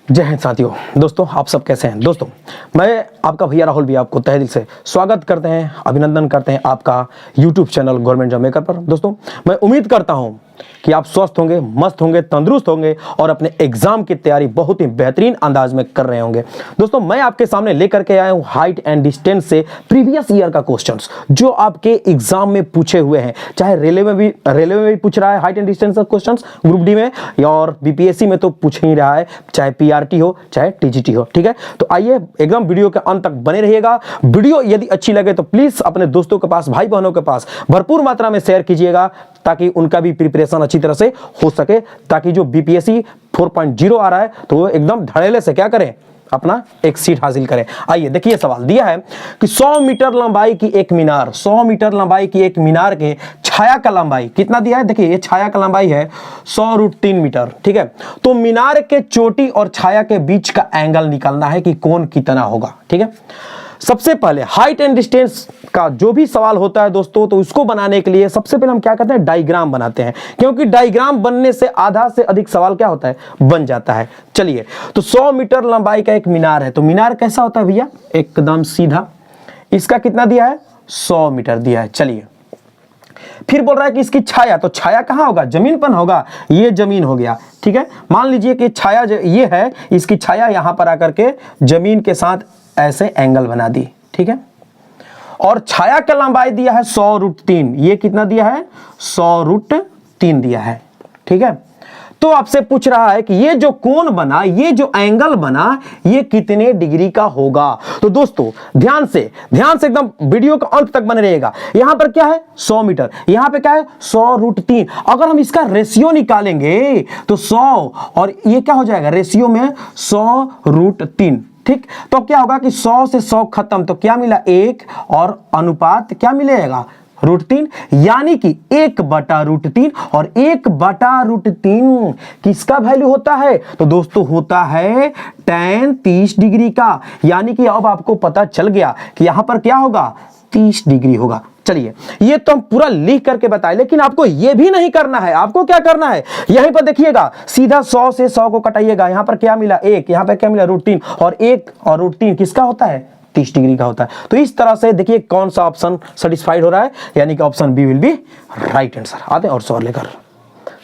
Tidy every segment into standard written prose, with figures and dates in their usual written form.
जय हिंद साथियों। दोस्तों आप सब कैसे हैं? दोस्तों मैं आपका भैया राहुल भी आपको तहे दिल से स्वागत करते हैं, अभिनंदन करते हैं आपका YouTube channel government job maker पर। दोस्तों मैं उम्मीद करता हूं कि आप स्वस्थ होंगे, मस्त होंगे, तंदुरुस्त होंगे और अपने एग्जाम की तैयारी बहुत ही बेहतरीन अंदाज में कर रहे होंगे। दोस्तों मैं आपके सामने लेकर के आया हूं हाइट एंड डिस्टेंस से प्रीवियस ईयर का क्वेश्चंस जो आपके एग्जाम में पूछे हुए हैं। चाहे रेलवे में भी पूछ रहा है हाइट एंड डिस्टेंस का क्वेश्चंस ग्रुप डी में, और बीपीएससी में तो पूछ ही रहा है, चाहे पीआरटी हो चाहे टीजीटी हो। ठीक है, तो आइए एकदम वीडियो के अंत तक बने रहिएगा। वीडियो यदि अच्छी लगे तो प्लीज अपने दोस्तों के पास, भाई बहनों के पास भरपूर मात्रा में शेयर कीजिएगा ताकि उनका भी प्रिपरेशन अच्छी तरह से हो सके, ताकि जो बीपीएससी 4.0 आ रहा है तो वो एकदम धड़ेले से क्या करें, अपना एक सीट हासिल करें। आइए देखिए, सवाल दिया है कि 100 मीटर लंबाई की एक मीनार, 100 मीटर लंबाई की एक मीनार के छाया का लंबाई कितना दिया है? देखिए ये छाया का लंबाई है 100√3 मीटर। ठीक है, तो मीनार के चोटी और छाया के बीच का एंगल निकालना है कि कोण कितना होगा। ठीक है, सबसे पहले हाइट एंड डिस्टेंस का जो भी सवाल होता है दोस्तों, तो उसको बनाने के लिए सबसे पहले हम क्या करते हैं, डायग्राम बनाते हैं, क्योंकि डायग्राम बनने से आधा से अधिक सवाल क्या होता है, बन जाता है। चलिए, तो 100 मीटर लंबाई का एक मीनार है, तो मीनार कैसा होता है भैया, एकदम सीधा। इसका कितना दिया है, 100 मीटर दिया है। चलिए, फिर बोल रहा है कि इसकी छाया, तो छाया कहां होगा, जमीन पर होगा, ये जमीन हो गया। ठीक है, मान लीजिए कि छाया ये है, इसकी छाया यहां पर आकर के जमीन के साथ ऐसे एंगल बना दी। ठीक है, और छाया का लंबाई दिया है 100√3, ये कितना दिया है, 100√3 दिया है। ठीक है, तो आपसे पूछ रहा है कि ये जो कोण बना, ये जो एंगल बना, ये कितने डिग्री का होगा। तो दोस्तों ध्यान से एकदम वीडियो का अंत तक बने रहिएगा। यहां पर क्या है, 100 मीटर, यहां पे क्या है, 100√3। अगर हम इसका रेशियो निकालेंगे तो 100 और ये क्या हो जाएगा, रेशियो में 100√3। ठीक, तो क्या होगा कि 100 से 100 खत्म, तो क्या मिला, 1, और अनुपात क्या मिलेगा, √3, यानी कि 1/√3। और 1/√3 किसका वैल्यू होता है, तो दोस्तों होता है tan 30 डिग्री का। यानी कि अब आपको पता चल गया कि यहां पर क्या होगा, 30 डिग्री होगा। चलिए, ये तो हम पूरा लिख करके बताए, लेकिन आपको ये भी नहीं करना है। आपको क्या करना है, यहीं पर देखिएगा, सीधा 100 से 100 को कटाइएगा। यहां पर क्या मिला, 1, यहां पर क्या मिला, √3, और 1 और √3 किसका होता है, 30 डिग्री का होता है। तो इस तरह से देखिए कौन सा ऑप्शन सेटिस्फाइड हो रहा है, यानी कि option B will be right answer. आते हैं और सवाल लेकर।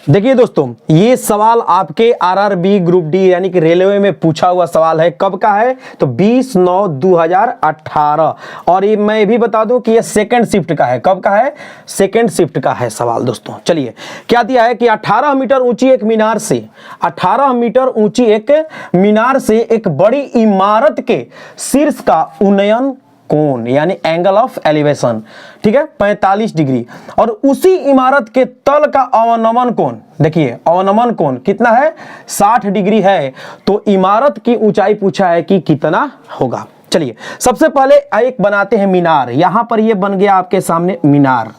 देखिए दोस्तों, ये सवाल आपके आरआरबी ग्रुप डी यानी कि रेलवे में पूछा हुआ सवाल है। कब का है, तो 20/9/2018। और ये मैं भी बता दूं कि ये सेकंड शिफ्ट का है। कब का है, सेकंड शिफ्ट का है सवाल दोस्तों। चलिए, क्या दिया है कि 18 मीटर ऊंची एक मीनार से, 18 मीटर ऊंची एक मीनार से एक बड़ी इमारत के शीर्ष का उन्नयन कोण यानी एंगल ऑफ एलिवेशन, ठीक है, 45 डिग्री, और उसी इमारत के तल का अवनमन कोण, देखिए अवनमन कोण कितना है, 60 डिग्री है। तो इमारत की ऊंचाई पूछा है कि कितना होगा। चलिए, सबसे पहले एक बनाते हैं मीनार। यहां पर ये बन गया आपके सामने मीनार,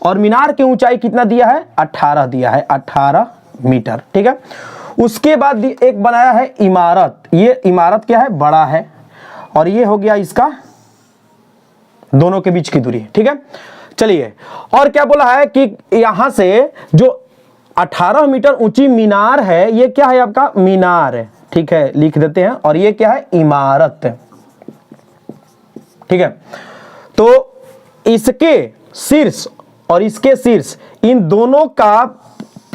और मीनार की ऊंचाई कितना दिया है, 18 दिया है, 18 मीटर। ठीक है, उसके बाद एक बनाया है इमारत। ये इमारत क्या है, बड़ा है, और ये हो गया इसका दोनों के बीच की दूरी। ठीक है, चलिए, और क्या बोला है कि यहां से जो 18 मीटर ऊंची मीनार है, ये क्या है आपका, मीनार है। ठीक है, लिख देते हैं, और ये क्या है, इमारत। ठीक है, तो इसके शीर्ष और इसके शीर्ष, इन दोनों का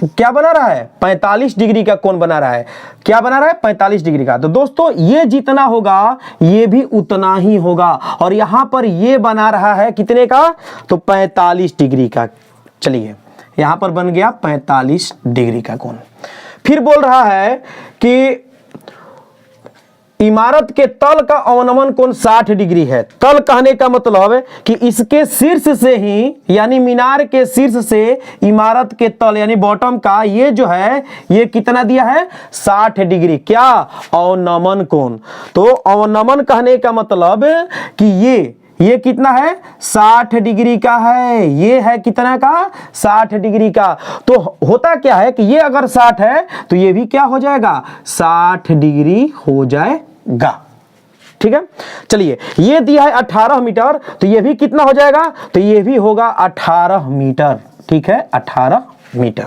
क्या बना रहा है, 45 डिग्री का कोण बना रहा है। क्या बना रहा है, 45 डिग्री का। तो दोस्तों ये जितना होगा ये भी उतना ही होगा, और यहां पर ये बना रहा है कितने का, तो 45 डिग्री का। चलिए, यहां पर बन गया 45 डिग्री का कोण। फिर बोल रहा है कि इमारत के तल का अवनमन कोण 60 डिग्री है। तल कहने का मतलब है कि इसके शीर्ष से ही, यानी मीनार के शीर्ष से इमारत के तल यानी बॉटम का ये जो है, ये कितना दिया है, 60 डिग्री। क्या, अवनमन कोण। तो अवनमन कहने का मतलब कि ये कितना है, 60 डिग्री का है। ये है कितना का, 60 डिग्री का। तो होता क्या है कि ये अगर 60 है तो ये भी क्या हो जाएगा, 60 डिग्री हो जाएगा। ठीक है, चलिए, ये दिया है 18 मीटर, तो ये भी कितना हो जाएगा, तो ये भी होगा 18 मीटर। ठीक है, 18 मीटर।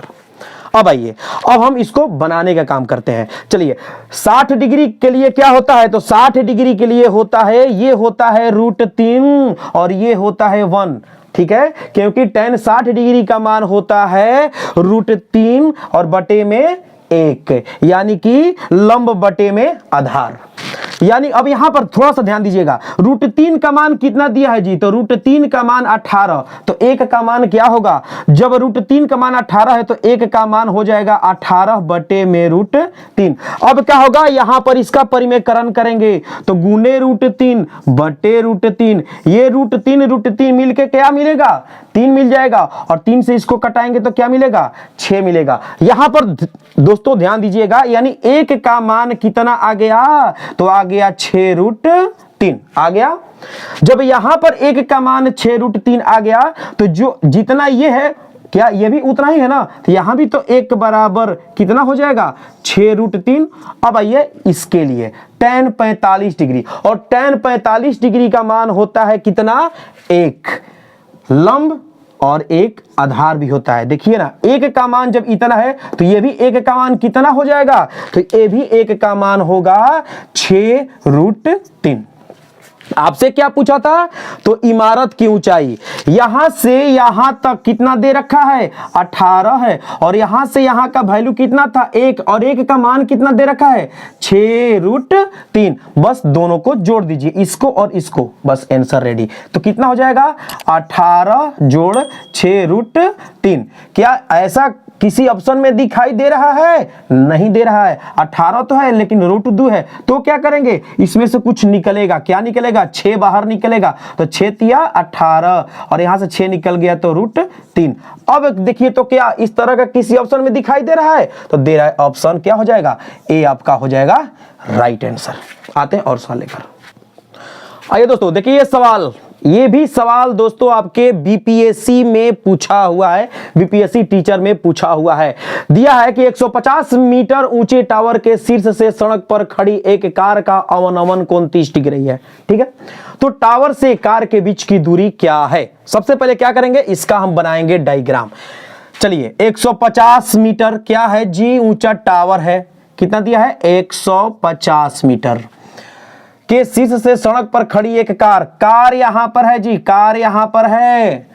अब आइए, अब हम इसको बनाने का काम करते हैं। चलिए, 60 डिग्री के लिए क्या होता है, तो 60 डिग्री के लिए होता है, ये होता है √3 और ये होता है 1, ठीक है, क्योंकि tan 60 डिग्री का मान होता है √3 और बटे में 1, यानी कि लंब बटे में आधार। यानी अब यहां पर थोड़ा सा ध्यान दीजिएगा, √3 का मान कितना दिया है जी, तो √3 का मान 18, तो 1 का मान क्या होगा, जब √3 का मान 18 है तो 1 का मान हो जाएगा 18 बटे में √3। अब क्या होगा, यहां पर इसका परिमेयकरण करेंगे तो गुने √3 बटे √3, ये √3 मिलके क्या मिलेगा, 3 मिल जाएगा, और 3 से इसको कटाएंगे तो क्या मिलेगा, 6 मिलेगा। यहां पर दोस्तों ध्यान दीजिएगा, यानी 1 का मान कितना आ गया, तो आ गया 6√3 आ गया। जब यहां पर 1 का मान 6√3 आ गया तो जो जितना ये है, क्या ये भी उतना ही है ना, तो यहां भी तो 1 बराबर कितना हो जाएगा, 6√3। अब आइए इसके लिए tan 45 डिग्री, और tan 45 डिग्री का मान होता है कितना, 1 लंब और 1 आधार भी होता है। देखिए ना, 1 का मान जब इतना है तो ये भी 1 का मान कितना हो जाएगा, तो ये भी 1 का मान होगा 6√3। आपसे क्या पूछा था, तो इमारत की ऊंचाई यहां से यहां तक कितना दे रखा है, 18 है, और यहां से यहां का वैल्यू कितना था, 1, और 1 का मान कितना दे रखा है, 6√3। बस दोनों को जोड़ दीजिए, इसको और इसको, बस आंसर रेडी। तो कितना हो जाएगा, 18 जोड़ 6√3। क्या ऐसा किसी ऑप्शन में दिखाई दे रहा है, नहीं दे रहा है। 18 तो है लेकिन √2 है, तो क्या करेंगे, इसमें से कुछ निकलेगा, क्या निकलेगा, 6 बाहर निकलेगा, तो 6 तिया 18, और यहां से 6 निकल गया तो √3। अब देखिए तो क्या इस तरह का किसी ऑप्शन में दिखाई दे रहा है, तो दे रहा है, ऑप्शन क्या हो जाएगा, ए आपका हो जाएगा राइट आंसर। आते हैं और सवाल लेकर। आइए दोस्तों देखिए, ये सवाल, ये भी सवाल दोस्तों आपके बीपीएससी में पूछा हुआ है, बीपीएससी टीचर में पूछा हुआ है। दिया है कि 150 मीटर ऊंचे टावर के शीर्ष से सड़क पर खड़ी एक कार का अवनमन कोण 30 डिग्री है, ठीक है। तो टावर से कार के बीच की दूरी क्या है, सबसे पहले क्या करेंगे, इसका हम बनाएंगे डायग्राम। चलिए, 150 मीटर क्या है जी, ऊंचा टावर है, कितना दिया है, 150 मीटर के शीर्ष से सड़क पर खड़ी एक कार यहां पर है जी, कार यहां पर है,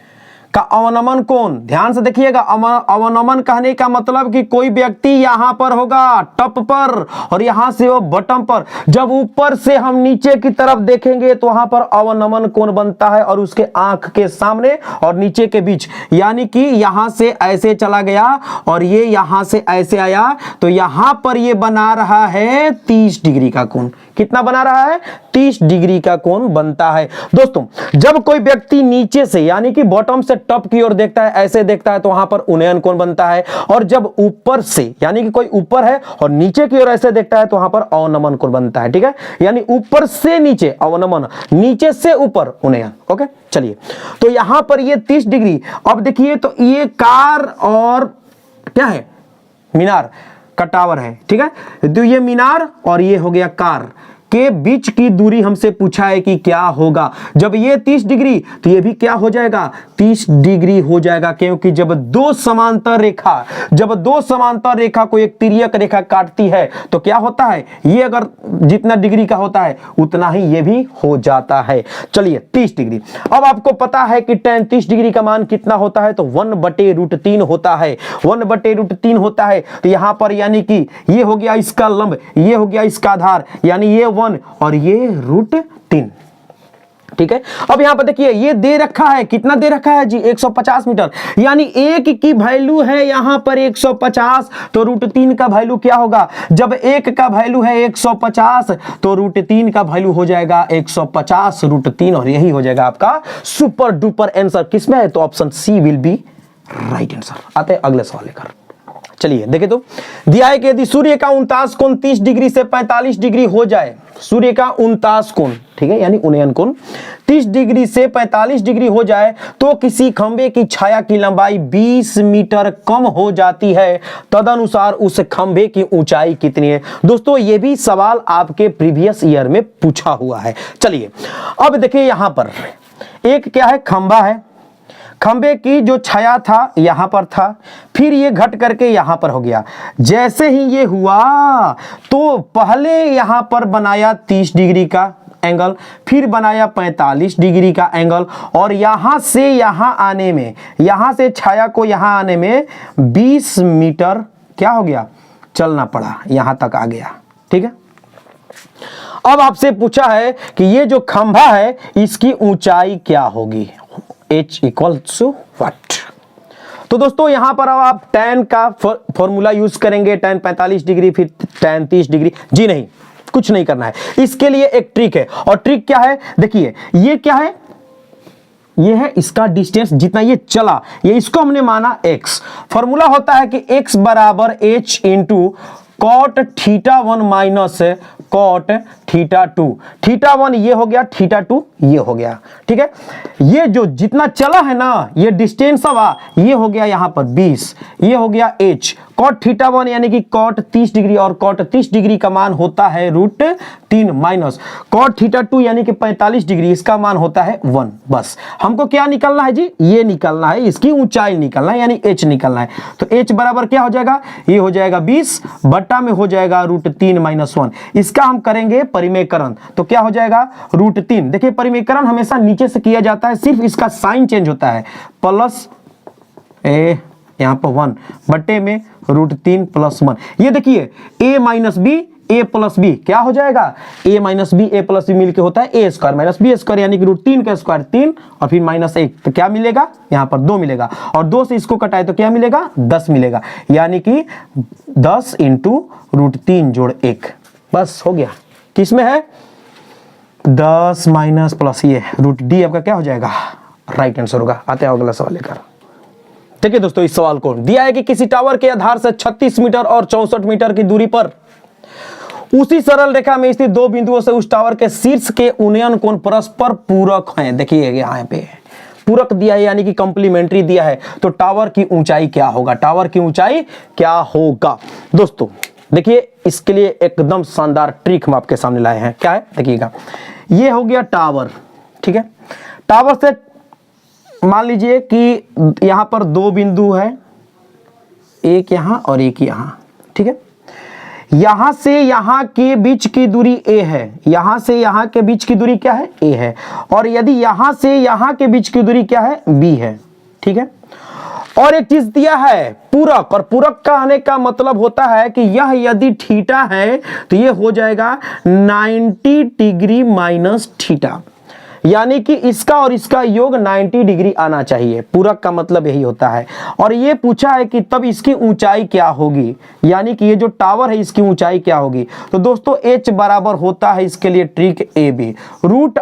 का अवनमन कोण, ध्यान से देखिएगा, अवनमन कहने का मतलब कि कोई व्यक्ति यहां पर होगा टॉप पर और यहां से वो बॉटम पर। जब ऊपर से हम नीचे की तरफ देखेंगे तो वहां पर अवनमन कोण बनता है, और उसके आंख के सामने और नीचे के बीच, यानी कि यहां से ऐसे चला गया और ये यहां से ऐसे आया, तो यहां पर ये बना रहा है 30 डिग्री का कोण। कितना बना रहा है, 30 डिग्री का कोण बनता है। दोस्तों, जब कोई व्यक्ति नीचे से यानी कि बॉटम से टॉप की ओर देखता है, ऐसे देखता है, तो वहां पर उन्नयन कोण बनता है, और जब ऊपर से यानी कि कोई ऊपर है और नीचे की ओर ऐसे देखता है तो वहां पर अवनमन कोण बनता है, ठीक है। यानी ऊपर से नीचे अवनमन, नीचे से ऊपर उन्नयन। ओके, चलिए, तो यहां पर ये 30 डिग्री। अब देखिए तो ये कार और क्या है, मीनार का टावर है, ठीक है। तो ये मीनार और ये हो गया कार के बीच की दूरी हमसे पूछा है कि क्या होगा। जब ये 30 डिग्री तो ये भी क्या हो जाएगा, 30 डिग्री हो जाएगा, क्योंकि जब दो समांतर रेखा को एक तिर्यक रेखा काटती है तो क्या होता है, ये अगर जितना डिग्री का होता है उतना ही ये भी हो जाता है। चलिए, 30 डिग्री। अब आपको पता है कि tan 30 डिग्री का मान कितना होता है, तो 1/√3 होता है, 1/√3 होता है। तो यहां पर यानी कि ये हो गया इसका लंब, ये हो गया इसका आधार, यानी ये 1 और ये √3, ठीक है। अब यहां पर देखिए ये दे रखा है, कितना दे रखा है जी, 150 मीटर, यानी एक की वैल्यू है यहां पर 150, तो √3 का वैल्यू क्या होगा, जब एक का वैल्यू है 150 तो √3 का वैल्यू हो जाएगा 150 √3, और यही हो जाएगा आपका सुपर डुपर आंसर। किसमें है, तो option C will be right answer. आते हैं अगले सवाल लेकर। चलिए देखिए, तो दिया है कि यदि सूर्य का 49 कोण 30 डिग्री से 45 डिग्री हो जाए, सूर्य का 49 कोण, ठीक है, यानी उन्नयन कोण 30 डिग्री से 45 डिग्री हो जाए तो किसी खंबे की छाया की लंबाई 20 मीटर कम हो जाती है, तदनुसार उस खंबे की ऊंचाई कितनी है। दोस्तों, यह भी सवाल आपके प्रीवियस ईयर में पूछा हुआ है। चलिए अब देखिए, यहां पर एक क्या है, खंबा है, खंबे की जो छाया था यहां पर था, फिर ये घट करके यहां पर हो गया। जैसे ही ये हुआ तो पहले यहां पर बनाया 30 डिग्री का एंगल, फिर बनाया 45 डिग्री का एंगल, और यहां से यहां आने में, यहां से छाया को यहां आने में 20 मीटर क्या हो गया, चलना पड़ा, यहां तक आ गया। ठीक है, अब आपसे पूछा है कि ये जो खंभा है इसकी ऊंचाई क्या होगी, h इक्वल्स टू व्हाट। तो दोस्तों यहां पर अब आप tan का फॉर्मूला यूज करेंगे, tan 45 डिग्री फिर tan 30 डिग्री। जी नहीं, कुछ नहीं करना है, इसके लिए एक ट्रिक है, और ट्रिक क्या है, देखिए ये क्या है, ये है इसका डिस्टेंस, जितना ये चला, ये इसको हमने माना x। फॉर्मूला होता है कि x बराबर h into cot theta 1 minus cot theta 2। Theta 1 ये हो गया, थीटा 2 ये हो गया। ठीक है, ये जो जितना चला है ना, ये डिस्टेंस अब ये हो गया यहां पर 20, ये हो गया h। कॉट थीटा 1 यानी कि कॉट 30 डिग्री, और कॉट 30 डिग्री का मान होता है √3 माइनस कॉट थीटा 2 यानी कि 45 डिग्री, इसका मान होता है 1। बस हमको क्या निकालना है जी, ये निकालना है, इसकी ऊंचाई निकालना है, यानी h निकालना है। तो h बराबर क्या हो जाएगा, ये हो जाएगा 20 बट्टा में हो जाएगा √3 माइनस 1। इसका हम करेंगे परिमेयकरण, तो क्या हो जाएगा √3। देखिए परिमेयकरण हमेशा नीचे से किया जाता है, सिर्फ इसका साइन चेंज होता है, प्लस यहां पर 1 बट्टे में √3 प्लस 1। ये देखिए a minus B a plus B क्या हो जाएगा, a minus B a plus B मिलकर होता है a square minus B square, यानी कि √3 का स्क्वायर 3 और फिर माइनस 1, तो क्या मिलेगा, यहाँ पर 2 मिलेगा, और 2 से इसको कटाए तो क्या मिलेगा, 10 मिलेगा, यानी कि 10 इंटू √3 जोड़ 1। बस हो गया, किसमें है 10 माइनस प्लस ये √d आपका क्या हो जाएगा, राइट आंसर होगा। आते हैं अगला सवाल लेकर। देखिए दोस्तों इस सवाल को दिया है कि किसी टावर के आधार से 36 मीटर और 64 मीटर की दूरी पर उसी सरल रेखा में स्थित दो बिंदुओं से उस टावर के शीर्ष के उन्नयन कोण परस्पर पूरक हैं। देखिए यहाँ पे पूरक दिया है, यानी कि कंप्लीमेंट्री दिया है, तो टावर की ऊंचाई क्या होगा, टावर की ऊंचाई क्या होगा। दोस्तों देखिए इसके लिए एकदम शानदार ट्रिक हम आपके सामने लाए हैं, क्या है देखिएगा। ये हो गया टावर, ठीक है, टावर से मान लीजिए कि यहां पर दो बिंदु है, एक यहां और एक यहां, ठीक है। यहां से यहां के बीच की दूरी a है, यहां से यहां के बीच की दूरी क्या है, a है, और यदि यहां से यहां के बीच की दूरी क्या है, b है, ठीक है। और एक चीज दिया है पूरक, और पूरक का आने का मतलब होता है कि यह यदि थीटा है तो ये हो जाएगा 90 डिग्री माइनस थीटा, यानी कि इसका और इसका योग 90 डिग्री आना चाहिए। पूरक का मतलब यही होता है। और ये पूछा है कि तब इसकी ऊंचाई क्या होगी, यानी कि ये जो टावर है इसकी ऊंचाई क्या होगी। तो दोस्तों h बराबर होता है इसके लिए trick AB, root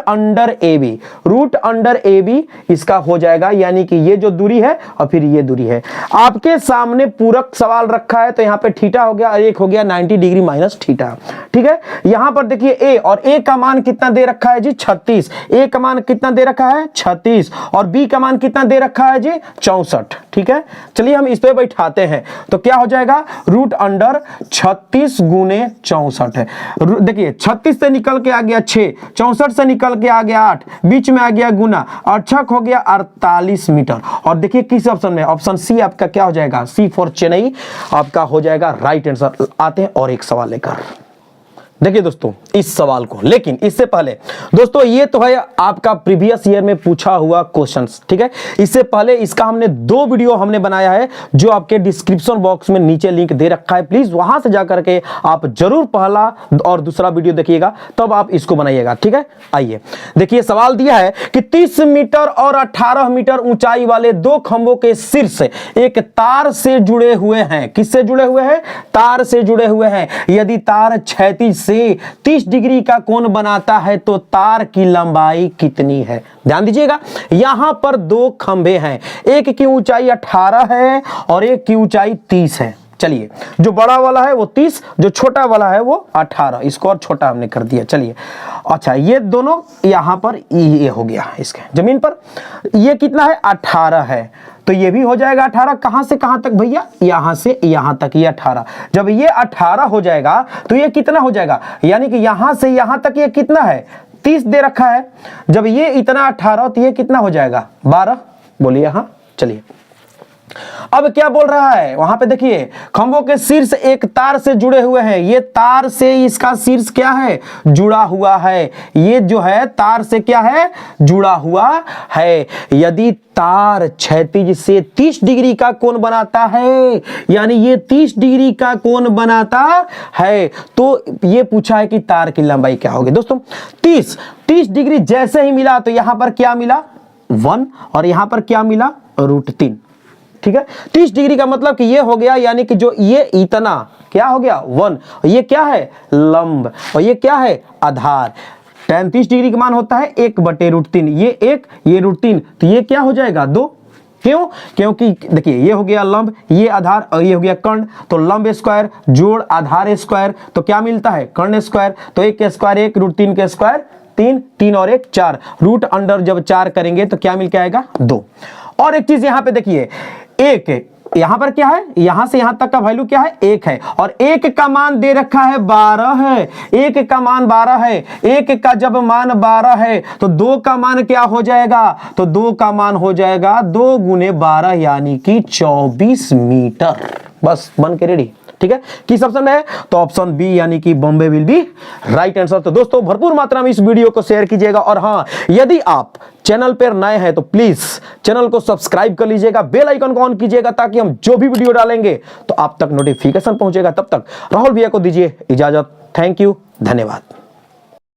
under AB इसका हो जाएगा, यानी कि ये जो दूरी है और फिर ये दूरी है। आपके सामने पूरक सवाल रखा है तो यहाँ पे थीटा हो गया और एक हो गया 90 डिग्री माइनस थीटा, ठीक है। यहां पर देखिए a, और a का मान कितना दे रखा है जी 36, a का मान कितना दे रखा है 36, और b का मान कितना दे रखा है जी 64, ठीक है। चलिए हम इस पे बैठाते हैं तो क्या हो जाएगा, रूट अंडर 36 गुने 64 है। देखिए 36 से निकल के आ गया 6, 64 से निकल के आ गया 8, बीच में आ गया गुना, अक्षक हो गया 48 मीटर। और देखिए किस ऑप्शन में, ऑप्शन सी आपका क्या हो जाएगा, सी फॉर चेन्नई आपका हो जाएगा राइट आंसर। आते हैं और एक सवाल लेकर। देखिए दोस्तों इस सवाल को, लेकिन इससे पहले दोस्तों ये तो है आपका प्रीवियस ईयर में पूछा हुआ क्वेश्चंस, ठीक है। इससे पहले इसका हमने 2 वीडियो हमने बनाया है जो आपके डिस्क्रिप्शन बॉक्स में नीचे लिंक दे रखा है, प्लीज वहां से जाकर के आप जरूर पहला और दूसरा वीडियो देखिएगा, तब आप इसको बनाइएगा, ठीक है। आइए देखिए सवाल दिया है कि 30 मीटर और 18 मीटर ऊंचाई वाले 2 खंभों के शीर्ष एक तार से जुड़े हुए हैं। किससे जुड़े हुए हैं, तार से जुड़े हुए हैं। यदि तार क्षैतिज से 30 डिग्री का कोण बनाता है तो तार की लंबाई कितनी है। ध्यान दीजिएगा यहां पर 2 खंभे हैं, एक की ऊंचाई 18 है और एक की ऊंचाई 30 है। चलिए जो बड़ा वाला है वो 30, जो छोटा वाला है वो 18, इसको और छोटा हमने कर दिया। चलिए अच्छा ये दोनों यहां पर ये हो गया, इसके जमीन पर ये कितना है 18 है, तो ये भी हो जाएगा 18। कहां से कहां तक भैया, यहां से यहां तक ये 18। जब ये 18 हो जाएगा तो ये कितना हो जाएगा, यानी कि यहां से यहां तक ये कितना है 30 दे रखा है। जब ये इतना 18 तो ये कितना हो जाएगा 12, बोलिए हाँ। चलिए अब क्या बोल रहा है वहां पे देखिए, खंभों के शीर्ष एक तार से जुड़े हुए हैं। ये तार से इसका शीर्ष क्या है, जुड़ा हुआ है। ये जो है तार से क्या है, जुड़ा हुआ है। यदि तार क्षैतिज से 30 डिग्री का कोण बनाता है, यानी ये 30 डिग्री का कोण बनाता है, तो ये पूछा है कि तार की लंबाई क्या होगी। दोस्तों 30 डिग्री जैसे ही मिला तो यहां पर क्या मिला 1 और यहां पर क्या मिला √3। ठीक है, 30 डिग्री का मतलब कि ये हो गया, यानी कि जो ये इतना क्या हो गया 1, और ये क्या है लंब, और ये क्या है आधार। tan 30 डिग्री का मान होता है 1/√3, ये 1 ये √3, तो ये क्या हो जाएगा 2। क्यों, क्योंकि देखिए ये हो गया लंब, ये आधार और ये हो गया कर्ण, तो लंब स्क्वायर जोड़ आधार स्क्वायर तो क्या मिलता है कर्ण स्क्वायर। तो 1 के स्क्वायर 1, √3 के स्क्वायर 3, 3 और 1 4, रूट अंडर जब 4 करेंगे तो क्या मिल के आएगा 2। और एक चीज यहां पे देखिए, एक यहां पर क्या है, यहां से यहां तक का वैल्यू क्या है 1 है, और 1 का मान दे रखा है 12 है। 1 का मान 12 है, 1 का जब मान 12 है तो 2 का मान क्या हो जाएगा, तो 2 का मान हो जाएगा 2 × 12 यानी कि 24 मीटर। बस बन के रेडी। ठीक है, किस ऑप्शन में है, तो ऑप्शन बी यानी कि Bombay will be right answer. तो दोस्तों भरपूर मात्रा में इस वीडियो को शेयर कीजिएगा, और हां यदि आप चैनल पर नए हैं तो प्लीज चैनल को सब्सक्राइब कर लीजिएगा, बेल आइकन को ऑन कीजिएगा, ताकि हम जो भी वीडियो डालेंगे तो आप तक नोटिफिकेशन पहुंचेगा। तब तक राहुल भैया को दीजिए इजाजत। थैंक यू, धन्यवाद।